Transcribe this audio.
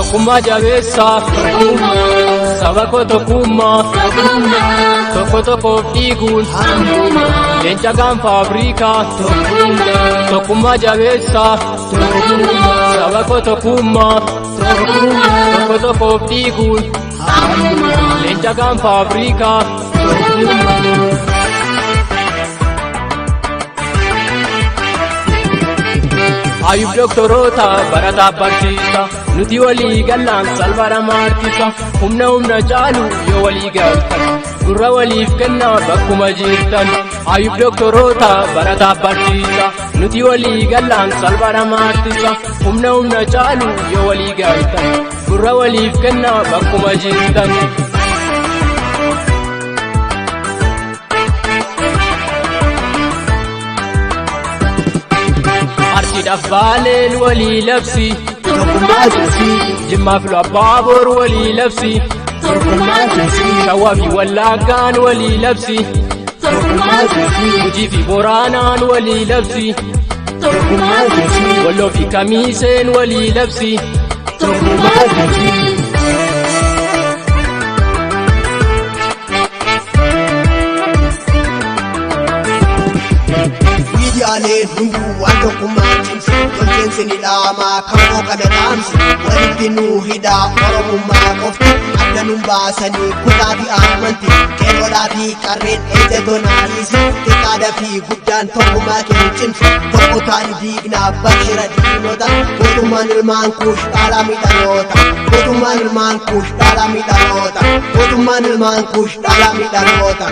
Tokkummaa jabeessaa saba tokkummaa tokko tokkoof dhiiguun leenca gaanfa Afrikaa tokkummaa jabeessaa saba tokkummaa tokko tokkoof dhiiguun leenca gaanfa Afrikaa. Ayub doktoroota barataa barsiisa nuti walii gallaan salphara maartisa humna caalu yoo walii galtan gurra waliif kennaa bakkuma jirtan. Ayub doktoroota barataa barsiisa nuti walii gallaan salphara maartisa humna caalu yoo walii galtan gurra waliif kennaa bakkuma jirtan. Baaleen walii labsi Jimmaa fi Abbaa Boor walii labsi Shawaa fi Wallaggaan walii labsi Gujii fi Booranaan walii labsi Walloo fi Kamiiseen walii labsi. Miidiyaaleen hunduu waan tokkummaa cimsu tolcheensi ni dhaamaa kamoo kana dhaamsi walitti nuu hidhaa oromummaa qofti adda nun baasanii kutaa fi amanti qeerroodhaa fi qarreen ejjetoonaanis xiqqaadhaa fi guddaan tokkummaa keenya cimsu tokko taanu diignaa bakkeera diinota mootummaan ilmaan kuush dhaalaa miidhanoota mootummaan ilmaan kuush dhaalaa miidhanoota mootummaan ilmaan kuush dhaalaa miidhanoota.